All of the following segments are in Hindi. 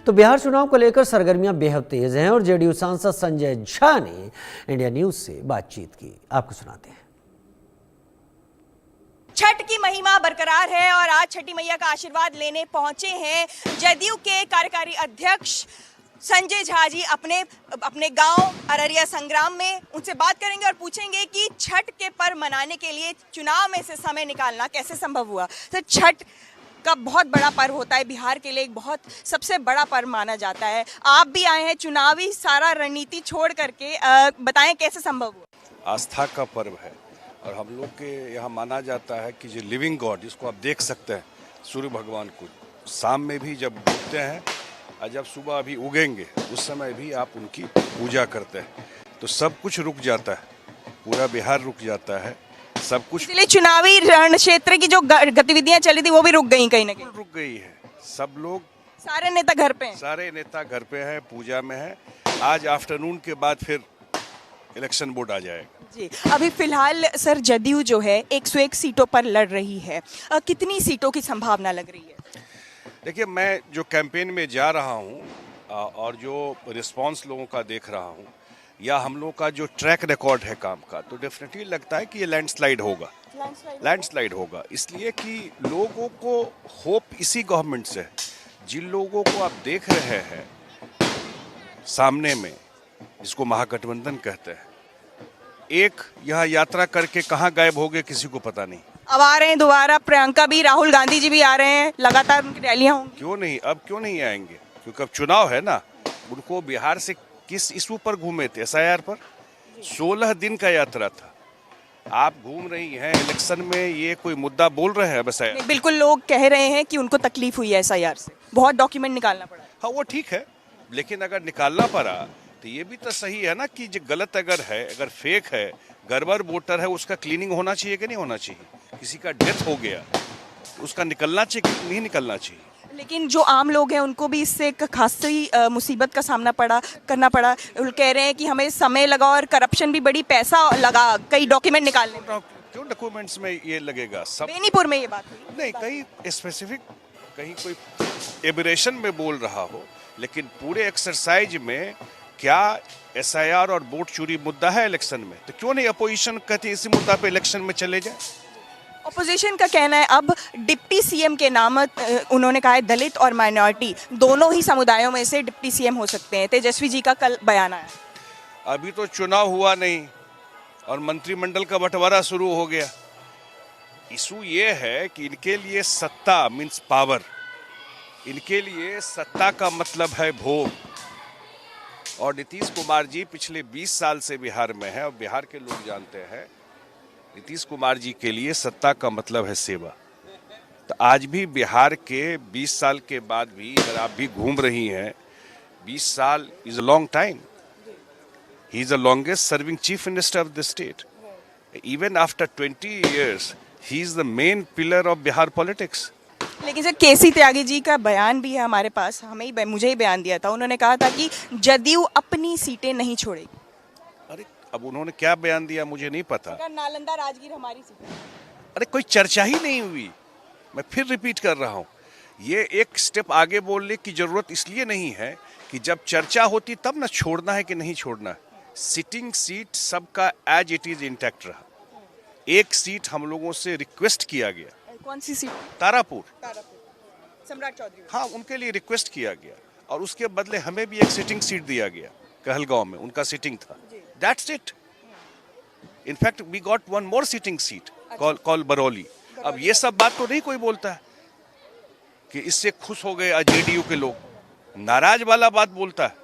तो बिहार चुनाव को लेकर सरगर्मियां बेहद तेज हैं और जेडीयू सांसद संजय झा ने इंडिया न्यूज से बातचीत की। आपको सुनाते हैं। छठ की महिमा बरकरार है और आज छठी मैया का आशीर्वाद लेने पहुंचे हैं जदयू के कार्यकारी अध्यक्ष संजय झा जी अपने गांव अररिया संग्राम में। उनसे बात करेंगे और पूछेंगे कि छठ के पर्व मनाने के लिए चुनाव में से समय निकालना कैसे संभव हुआ। तो छठ का बहुत बड़ा पर्व होता है, बिहार के लिए एक बहुत सबसे बड़ा पर्व माना जाता है। आप भी आए हैं चुनावी सारा रणनीति छोड़ करके, बताएं कैसे संभव हुआ। आस्था का पर्व है और हम लोग के यहाँ माना जाता है कि जो लिविंग गॉड, जिसको आप देख सकते हैं, सूर्य भगवान को शाम में भी जब डूबते हैं और जब सुबह अभी उगेंगे उस समय भी आप उनकी पूजा करते हैं, तो सब कुछ रुक जाता है, पूरा बिहार रुक जाता है, सब कुछ। इसलिए चुनावी रण क्षेत्र की जो गतिविधियां चली थी वो भी रुक गई, कहीं ना कहीं रुक गई है। सब लोग, सारे नेता घर पे हैं, सारे नेता घर पे हैं, पूजा में हैं। आज आफ्टरनून के बाद फिर इलेक्शन बोर्ड आ जाएगा जी। अभी फिलहाल सर जदयू जो है 101 सीटों पर लड़ रही है, कितनी सीटों की संभावना लग रही है? देखिए, मैं जो कैंपेन में जा रहा हूं और जो रिस्पांस लोगों का देख रहा हूं या हम लोग का जो ट्रैक रिकॉर्ड है काम का, तो डेफिनेटली लगता है कि ये लैंडस्लाइड होगा, लैंडस्लाइड होगा। इसलिए कि लोगों को होप इसी गवर्नमेंट से है। जिन लोगों को आप देख रहे हैं सामने में, जिसको महागठबंधन कहते हैं, एक यहाँ यात्रा करके कहाँ गायब हो गए किसी को पता नहीं। अब आ रहे हैं दोबारा, प्रियंका भी, राहुल गांधी जी भी आ रहे हैं, लगातार उनकी रैलियां होंगी। क्यों नहीं, अब क्यों नहीं आएंगे? क्योंकि अब चुनाव है ना। उनको बिहार से किस इशू पर घूमे थे? SIR पर 16 दिन का यात्रा था। आप घूम रही हैं इलेक्शन में, ये कोई मुद्दा बोल रहे हैं? बस बिल्कुल, लोग कह रहे हैं कि उनको तकलीफ हुई है SIR से, बहुत डॉक्यूमेंट निकालना पड़ा। हाँ, वो ठीक है, लेकिन अगर निकालना पड़ा तो ये भी तो सही है ना कि जो गलत अगर है, अगर फेक है, गड़बड़ वोटर है, उसका क्लीनिंग होना चाहिए कि नहीं होना चाहिए? किसी का डेथ हो गया, उसका निकलना चाहिए कि नहीं निकलना चाहिए? लेकिन जो आम लोग हैं उनको भी इससे एक खासी मुसीबत का सामना करना पड़ा। वो कह रहे हैं कि हमें समय लगा और करप्शन भी बड़ी, पैसा लगा कई डॉक्यूमेंट निकालने में। क्यों डॉक्यूमेंट्स में ये लगेगा? सब बेनीपुर में ये बात नहीं, कहीं स्पेसिफिक, कहीं कोई एबरेशन में बोल रहा हो, लेकिन पूरे एक्सरसाइज में क्या SIR और वोट चोरी मुद्दा है इलेक्शन में? तो क्यों नहीं अपोजिशन कहती इसी मुद्दा पे इलेक्शन में चले जाए? अपोजिशन का कहना है अब डिप्टी CM के नाम उन्होंने कहा है दलित और माइनॉरिटी दोनों ही समुदायों में से डिप्टी CM हो सकते हैं। तेजस्वी जी का कल बयान आया। अभी तो चुनाव हुआ नहीं और मंत्रिमंडल का बंटवारा शुरू हो गया। इशू ये है कि इनके लिए सत्ता मीन्स पावर, इनके लिए सत्ता का मतलब है भोग। और नीतीश कुमार जी पिछले 20 साल से बिहार में है और बिहार के लोग जानते हैं नीतीश कुमार जी के लिए सत्ता का मतलब है सेवा। तो आज भी बिहार के 20 साल के बाद भी अगर आप भी घूम रही हैं, 20 साल is a long time. He is the longest serving chief minister of the state. Even after 20 years he is the main pillar of Bihar politics. लेकिन सर KC त्यागी जी का बयान भी है हमारे पास, मुझे ही बयान दिया था। उन्होंने कहा था कि जदयू अपनी सीटें नहीं छोड़ेगी। अरे अब उन्होंने क्या बयान दिया मुझे नहीं पता। नालंदा राजगीर हमारी सीट। अरे कोई चर्चा ही नहीं हुई। मैं फिर रिपीट कर रहा हूँ, ये एक स्टेप आगे बोलने की जरूरत इसलिए नहीं है कि जब चर्चा होती तब ना छोड़ना है कि नहीं छोड़ना है। सिटिंग सीट सबका एज इट इज इंटैक्ट रहा। एक सीट हम लोगों से रिक्वेस्ट किया गया। कौन सी सीट? तारापुर, सम्राट चौधरी। हाँ, उनके लिए रिक्वेस्ट किया गया और उसके बदले हमें भी एक सिटिंग सीट दिया गया। कहलगांव में उनका सिटिंग था। That's it. In fact we got one more sitting seat call Barauli. अब ये सब बात तो नहीं कोई बोलता है कि इससे खुश हो गए JDU के लोग, नाराज वाला बात बोलता है।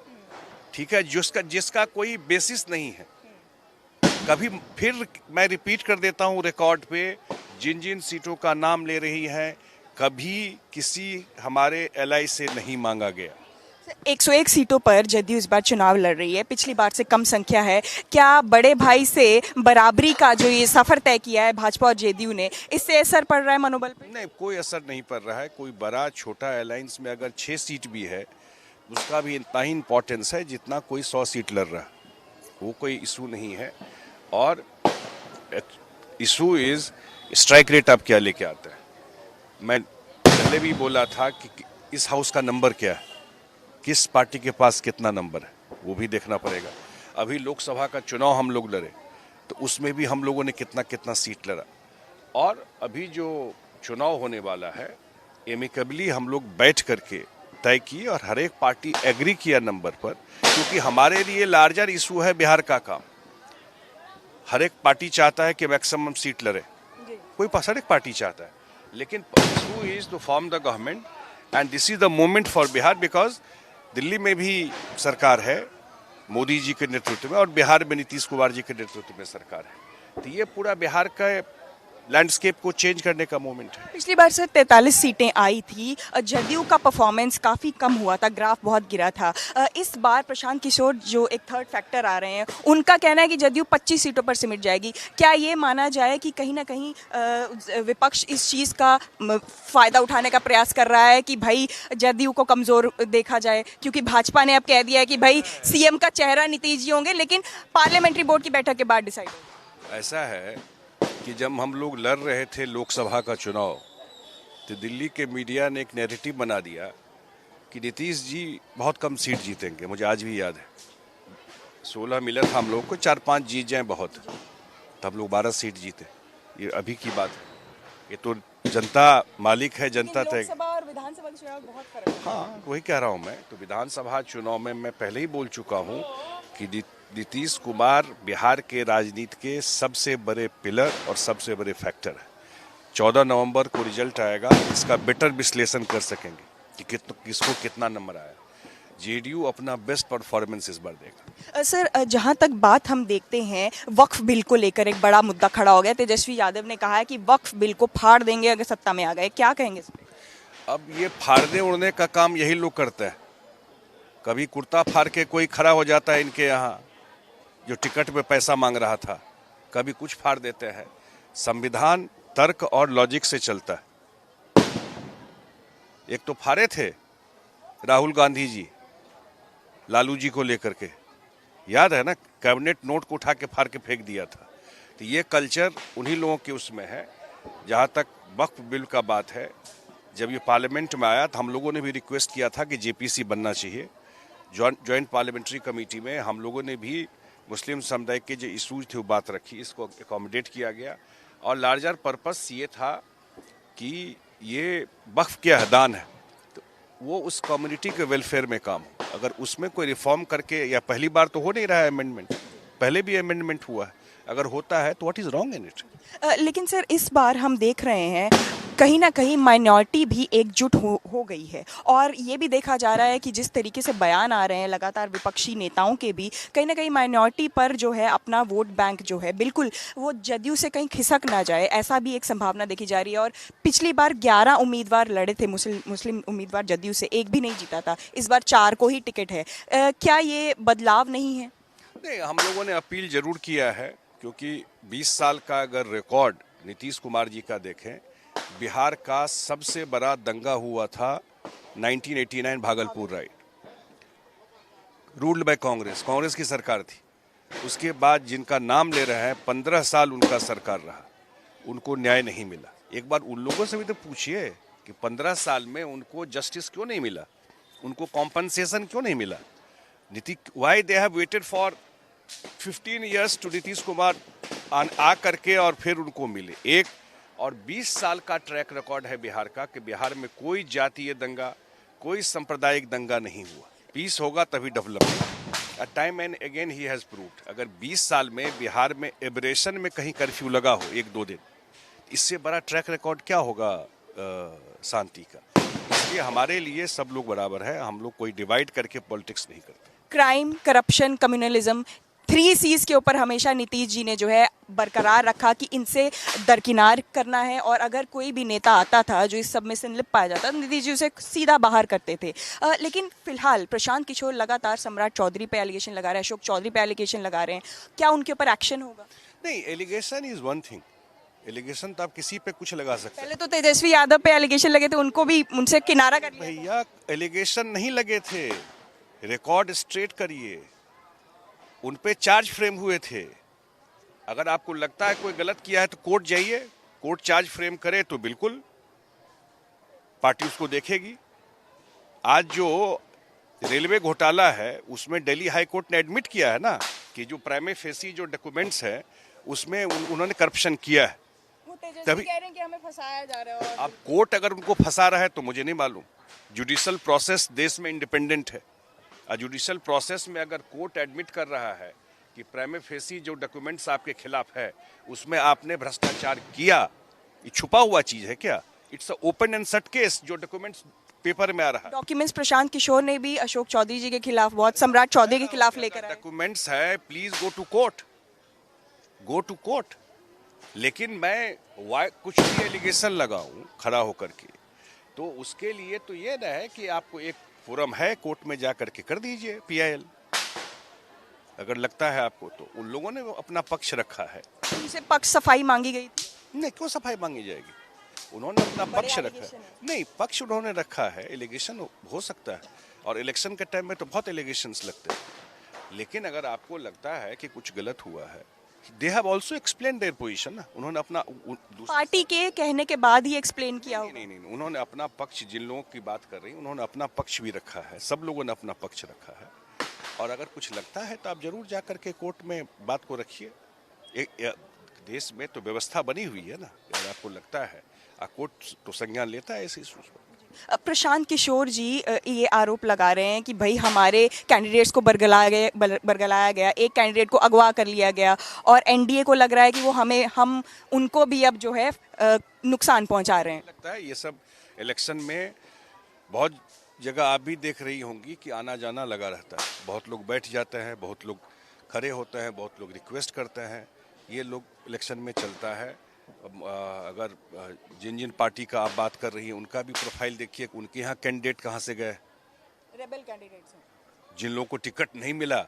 ठीक है, जिसका कोई बेसिस नहीं है। कभी फिर मैं रिपीट कर देता हूं रिकॉर्ड पे, जिन जिन सीटों का नाम ले रही हैं, कभी किसी हमारे LI से नहीं मांगा गया। 101 सीटों पर जदयू इस बार चुनाव लड़ रही है, पिछली बार से कम संख्या है। क्या बड़े भाई से बराबरी का जो ये सफर तय किया है भाजपा और JDU ने, इससे असर पड़ रहा है मनोबल पे? नहीं, कोई असर नहीं पड़ रहा है। कोई बड़ा छोटा अलायंस में अगर 6 सीट भी है, उसका भी इतना ही इम्पोर्टेंस है जितना कोई 100 सीट लड़ रहा है। वो कोई इशू नहीं है। और इशू इज स्ट्राइक रेट आप क्या लेके आते हैं। मैं पहले भी बोला था कि इस हाउस का नंबर क्या है, किस पार्टी के पास कितना नंबर है वो भी देखना पड़ेगा। अभी लोकसभा का चुनाव हम लोग लड़े तो उसमें भी हम लोगों ने कितना कितना सीट लड़ा, और अभी जो चुनाव होने वाला है एमिकेबली हम लोग बैठ करके तय किए और हर एक पार्टी एग्री किया नंबर पर, क्योंकि हमारे लिए लार्जर इशू है बिहार का काम। हर एक पार्टी चाहता है कि मैक्सिमम सीट लड़े, कोई हर एक पार्टी चाहता है, लेकिन issue is to form the government and this is the moment for Bihar, because Delhi में भी सरकार है मोदी जी के नेतृत्व में और बिहार में नीतीश कुमार जी के नेतृत्व में सरकार है, तो ये पूरा बिहार का लैंडस्केप को चेंज करने का मोमेंट है। पिछली बार से 43 सीटें आई थी, जदयू का परफॉर्मेंस काफ़ी कम हुआ था, ग्राफ बहुत गिरा था। इस बार प्रशांत किशोर जो एक थर्ड फैक्टर आ रहे हैं, उनका कहना है कि जदयू 25 सीटों पर सिमट जाएगी। क्या ये माना जाए कि कहीं ना कहीं विपक्ष इस चीज़ का फ़ायदा उठाने का प्रयास कर रहा है कि भाई जदयू को कमज़ोर देखा जाए, क्योंकि भाजपा ने अब कह दिया है कि भाई सीएम का चेहरा नीतीश जी होंगे, लेकिन पार्लियामेंट्री बोर्ड की बैठक के बाद डिसाइड होगा। ऐसा है कि जब हम लोग लड़ रहे थे लोकसभा का चुनाव तो दिल्ली के मीडिया ने एक नैरेटिव बना दिया कि नीतीश जी बहुत कम सीट जीतेंगे। मुझे आज भी याद है 16 मिला था हम लोग को, 4-5 जीत जाएं बहुत, तब हम लोग 12 सीट जीते। ये अभी की बात है, ये तो जनता मालिक है, जनता तय। लोकसभा और विधानसभा के चुनाव बहुत फर्क है। हाँ वही कह रहा हूँ मैं, तो विधानसभा चुनाव में मैं पहले ही बोल चुका हूँ कि नीतीश कुमार बिहार के राजनीति के सबसे बड़े पिलर और सबसे बड़े फैक्टर है। 14 नवंबर को रिजल्ट आएगा, इसका बेटर विश्लेषण कर सकेंगे कि किसको कितना नंबर आया। जेडीयू अपना बेस्ट परफॉर्मेंस इस बार देगा। सर, जहां तक बात हम देखते हैं वक्फ बिल को लेकर एक बड़ा मुद्दा खड़ा हो गया। तेजस्वी यादव ने कहा है कि वक्फ बिल को फाड़ देंगे अगर सत्ता में आ गए, क्या कहेंगे इस पे? अब ये फाड़ने उड़ने का काम यही लोग करते हैं। कभी कुर्ता फाड़ के कोई खड़ा हो जाता है इनके यहाँ जो टिकट में पैसा मांग रहा था, कभी कुछ फाड़ देते हैं। संविधान तर्क और लॉजिक से चलता है। एक तो फाड़े थे राहुल गांधी जी लालू जी को लेकर के, याद है ना, कैबिनेट नोट को उठा के फाड़ के फेंक दिया था। तो ये कल्चर उन्हीं लोगों के उसमें है। जहाँ तक वक्फ बिल का बात है, जब ये पार्लियामेंट में आया तो हम लोगों ने भी रिक्वेस्ट किया था कि जेपीसी बनना चाहिए। जॉइंट पार्लियामेंट्री कमेटी में हम लोगों ने भी मुस्लिम समुदाय के जो इशूज थे वो बात रखी, इसको एकोमोडेट किया गया। और लार्जर पर्पस ये था कि ये वक्फ के अहदान है तो वो उस कम्युनिटी के वेलफेयर में काम हो। अगर उसमें कोई रिफॉर्म करके, या पहली बार तो हो नहीं रहा है अमेंडमेंट, पहले भी अमेंडमेंट हुआ है, अगर होता है तो what is wrong in it? लेकिन सर इस बार हम देख रहे हैं कहीं ना कहीं माइनॉरिटी भी एकजुट हो गई है, और ये भी देखा जा रहा है कि जिस तरीके से बयान आ रहे हैं लगातार विपक्षी नेताओं के भी, कहीं ना कहीं माइनॉरिटी पर जो है अपना वोट बैंक जो है बिल्कुल वो जदयू से कहीं खिसक ना जाए, ऐसा भी एक संभावना देखी जा रही है। और पिछली बार 11 उम्मीदवार लड़े थे मुस्लिम उम्मीदवार जदयू से, एक भी नहीं जीता था। इस बार 4 को ही टिकट है। क्या ये बदलाव नहीं है? नहीं, हम लोगों ने अपील जरूर किया है, क्योंकि 20 साल का अगर रिकॉर्ड नीतीश कुमार जी का देखें, बिहार का सबसे बड़ा दंगा हुआ था 1989 Bhagalpur right, ruled by Congress की सरकार थी। उसके बाद जिनका नाम ले रहे हैं 15 साल उनका सरकार रहा, उनको न्याय नहीं मिला। एक बार उन लोगों से भी तो पूछिए कि 15 साल में उनको जस्टिस क्यों नहीं मिला, उनको कॉम्पनसेशन क्यों नहीं मिला। Why they have waited for 15 years to Nitish Kumar आ करके और फिर उनको मिले एक। और 20 साल का ट्रैक रिकॉर्ड है बिहार का कि बिहार में कोई जातीय दंगा, कोई सांप्रदायिक दंगा नहीं हुआ। पीस होगा तभी development. Time and again he has proved. अगर 20 साल में बिहार में एब्रेशन में कहीं कर्फ्यू लगा हो 1-2 दिन, इससे बड़ा ट्रैक रिकॉर्ड क्या होगा शांति का। इसलिए हमारे लिए सब लोग बराबर है, हम लोग कोई डिवाइड करके पॉलिटिक्स नहीं करते। क्राइम, करप्शन, कम्युनलिज्म, 3 C's के ऊपर हमेशा नीतीश जी ने जो है बरकरार रखा कि इनसे दरकिनार करना है, और अगर कोई भी नेता आता था जो इस सब में संलिप्त पाया जाता तो नीतीश जी उसे सीधा बाहर करते थे। लेकिन फिलहाल प्रशांत किशोर लगातार सम्राट चौधरी पे एलिगेशन लगा रहे हैं, अशोक चौधरी पे एलिगेशन लगा रहे हैं, क्या उनके ऊपर एक्शन होगा? नहीं, allegation is one thing. Allegation तो आप किसी पे कुछ लगा सकते हैं। पहले तो तेजस्वी यादव पे एलिगेशन लगे थे, उनको भी उनसे किनारा कर लिया। भैया एलिगेशन नहीं लगे थे, रिकॉर्ड स्ट्रेट करिए, उन पे चार्ज फ्रेम हुए थे। अगर आपको लगता है कोई गलत किया है तो कोर्ट जाइए, कोर्ट चार्ज फ्रेम करे तो बिल्कुल पार्टी उसको देखेगी। आज जो रेलवे घोटाला है उसमें दिल्ली हाई कोर्ट ने एडमिट किया है ना कि जो प्राइमे फेसी जो डॉक्यूमेंट्स है उसमें उन्होंने करप्शन किया है। वो तेजस्वी तभी- कह रहे हैं कि हमें फंसाया जा रहा है और अब कोर्ट अगर उनको फंसा रहा है तो मुझे नहीं मालूम। जुडिशल प्रोसेस देश में इंडिपेंडेंट है और जुडिशल प्रोसेस में अगर कोर्ट एडमिट कर रहा है कि प्राइमे फेसी जो डॉक्यूमेंट्स आपके खिलाफ है उसमें आपने भ्रष्टाचार किया, ये छुपा हुआ चीज है क्या? It's a open and shut case जो डॉक्यूमेंट्स पेपर में आ रहा है। डॉक्यूमेंट्स प्रशांत किशोर ने भी अशोक चौधरी जी के खिलाफ, बहुत सम्राट चौधरी के खिलाफ लेकर आए। डॉक्यूमेंट्स है, please go to court, go to court. लेकिन मैं कुछ भी एलिगेशन लगाऊं खड़ा होकर के तो उसके लिए तो ये ना है कि आपको एक फोरम है कोर्ट में जा करके कर दीजिए पीआईएल, अगर लगता है आपको तो। उन लोगों ने अपना पक्ष रखा है। उनसे पक्ष सफाई मांगी गई थी। नहीं, क्यों सफाई मांगी जाएगी? उन्होंने अपना पक्ष रखा है। नहीं, पक्ष उन्होंने रखा है, एलिगेशन हो सकता है और इलेक्शन के टाइम में तो बहुत एलिगेशंस लगते हैं। लेकिन अगर आपको लगता है कि कुछ गलत हुआ है, they have also explain their position ना। उन्होंने अपना पार्टी के कहने के बाद ही एक्सप्लेन किया नहीं, होगा। नहीं नहीं उन्होंने अपना पक्ष, जिन लोगों की बात कर रही हैं उन्होंने अपना पक्ष भी रखा है, सब लोगों ने अपना पक्ष रखा है। और अगर कुछ लगता है तो आप जरूर जा करके कोर्ट में बात को रखिए। देश में तो व्यवस्था बनी हुई है ना, अगर आपको लगता है कोर्ट तो संज्ञान लेता है ऐसे इश्यूज पर। प्रशांत किशोर जी ये आरोप लगा रहे हैं कि भाई हमारे कैंडिडेट्स को बरगलाया गया, एक कैंडिडेट को अगवा कर लिया गया और एनडीए को लग रहा है कि वो हम उनको भी अब जो है नुकसान पहुंचा रहे हैं। लगता है ये सब इलेक्शन में बहुत जगह आप भी देख रही होंगी कि आना जाना लगा रहता है। बहुत लोग बैठ जाते हैं, बहुत लोग खड़े होते हैं, बहुत लोग रिक्वेस्ट करते हैं। ये लोग इलेक्शन में चलता है। अगर जिन जिन पार्टी का आप बात कर रही हैं उनका भी प्रोफाइल देखिए कि उनके यहाँ कैंडिडेट कहाँ से गए। रेबल कैंडिडेट्स हैं। जिन लोगों को टिकट नहीं मिला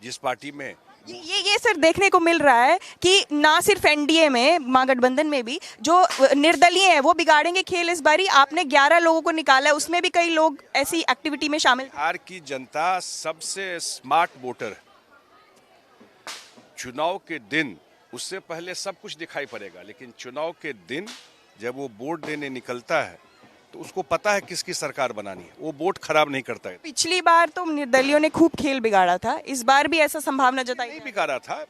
जिस पार्टी में, ये सर देखने को मिल रहा है कि ना सिर्फ एनडीए में, महागठबंधन में भी जो निर्दलीय है वो बिगाड़ेंगे खेल इस बारी। आपने 11 लोगों को निकाला है, उसमें भी कई लोग ऐसी एक्टिविटी में शामिल। बिहार की जनता सबसे स्मार्ट वोटर है। चुनाव के दिन उससे पहले सब कुछ दिखाई पड़ेगा, लेकिन चुनाव के दिन जब वो वोट देने निकलता है तो उसको पता है किसकी सरकार बनानी है। वो वोट खराब नहीं करता है। पिछली बार तो निर्दलियों ने खूब खेल बिगाड़ा था, इस बार भी ऐसा संभावना जताई नहीं है। बिगाड़ा था,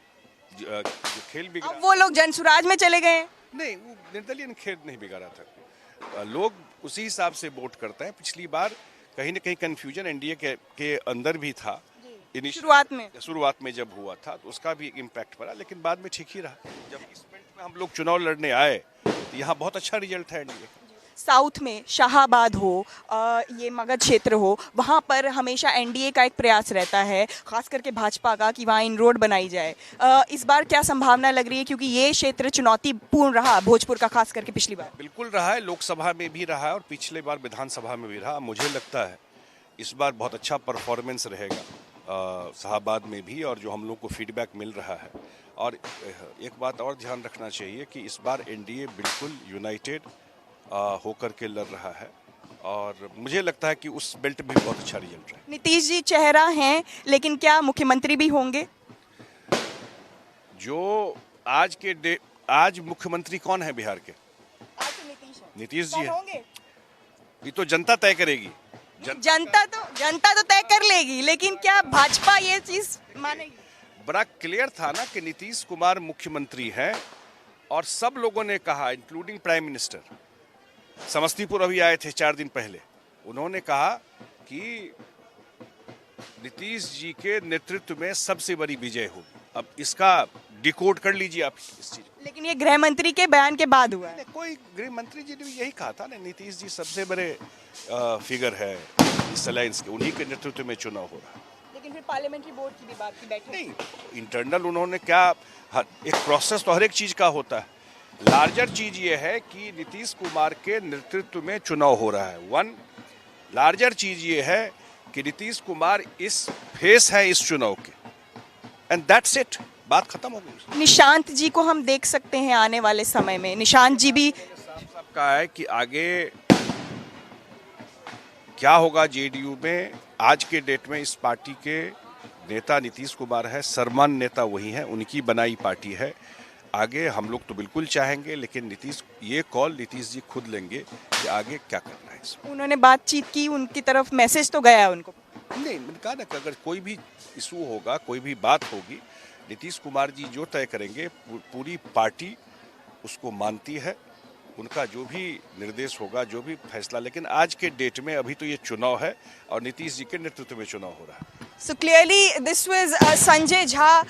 जो खेल बिगाड़ा। अब वो लोग जनसुराज में चले गए हैं। नहीं, वो निर्दलीय ने खेल नहीं बिगाड़ा था। लोग उसी हिसाब से वोट करते हैं। पिछली बार कहीं ना कहीं कंफ्यूजन एनडीए के अंदर भी था। शुरुआत में जब हुआ था तो उसका भी इम्पैक्ट पड़ा, लेकिन बाद में ठीक ही रहा। जब इस मिनट में हम लोग चुनाव लड़ने आए तो यहाँ बहुत अच्छा रिजल्ट था एनडीए का। साउथ में शाहाबाद हो, ये मगध क्षेत्र हो, वहाँ पर हमेशा एनडीए का एक प्रयास रहता है, खास करके भाजपा का, कि वहाँ इन रोड बनाई जाए। इस बार क्या संभावना लग रही है, क्योंकि ये क्षेत्र चुनौतीपूर्ण रहा भोजपुर का, खास करके पिछली बार? बिल्कुल रहा है, लोकसभा में भी रहा है और पिछले बार विधानसभा में भी रहा। मुझे लगता है इस बार बहुत अच्छा परफॉर्मेंस रहेगा शाहाबाद में भी, और जो हम लोग को फीडबैक मिल रहा है। और एक बात और ध्यान रखना चाहिए कि इस बार एनडीए बिल्कुल यूनाइटेड होकर के लड़ रहा है और मुझे लगता है कि उस बेल्ट में बहुत अच्छा रिजल्ट रहा। नीतीश जी चेहरा हैं, लेकिन क्या मुख्यमंत्री भी होंगे? जो आज मुख्यमंत्री कौन है बिहार के? आज तो नीतीश जी है। होंगे। ये तो जनता तय करेगी। जनता तो तय कर लेगी, लेकिन क्या भाजपा ये चीज मानेगी? बड़ा क्लियर था ना कि नीतीश कुमार मुख्यमंत्री हैं और सब लोगों ने कहा, इंक्लूडिंग प्राइम मिनिस्टर, समस्तीपुर अभी आए थे 4 दिन पहले, उन्होंने कहा कि नीतीश जी के नेतृत्व में सबसे बड़ी विजय होगी। अब इसका डिकोड कर लीजिए आप इस चीज। लेकिन ये गृह मंत्री के बयान के बाद हुआ है। कोई गृह मंत्री जी ने भी यही कहा था ना, नीतीश जी सबसे बड़े फिगर है इस अलायंस के, उन्हीं के नेतृत्व में चुनाव हो रहा है। लेकिन फिर पार्लियामेंट्री बोर्ड की भी बात की बैठक नहीं, इंटरनल उन्होंने क्या, एक प्रोसेस तो हर एक चीज का होता है। लार्जर चीज ये है कि नीतीश कुमार के नेतृत्व में चुनाव हो रहा है। वन लार्जर चीज ये है कि नीतीश कुमार इस फेस है इस चुनाव के, एंड दैट्स इट, बात खत्म हो गई। निशांत जी को हम देख सकते हैं आने वाले समय में। निशांत जी भी साफ कहा है कि आगे क्या होगा जेडीयू में। आज के डेट में इस पार्टी के नेता नीतीश कुमार है, सर्वमान्य नेता वही है, उनकी बनाई पार्टी है। आगे हम लोग तो बिल्कुल चाहेंगे, लेकिन ये कॉल नीतीश जी खुद लेंगे कि आगे क्या करना है। उन्होंने बातचीत की, उनकी तरफ मैसेज तो गया उनको। नहीं, मैंने कहा ना कि अगर कोई भी इशू होगा, कोई भी बात होगी, नीतीश कुमार जी जो तय करेंगे पूरी पार्टी उसको मानती है, उनका जो भी निर्देश होगा, जो भी फैसला। लेकिन आज के डेट में अभी तो ये चुनाव है और नीतीश जी के नेतृत्व में चुनाव हो रहा है। So clearly this was Sanjay Jha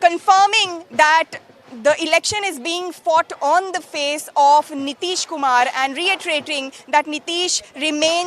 confirming that the election is being fought on the face of Nitish Kumar and reiterating that Nitish remains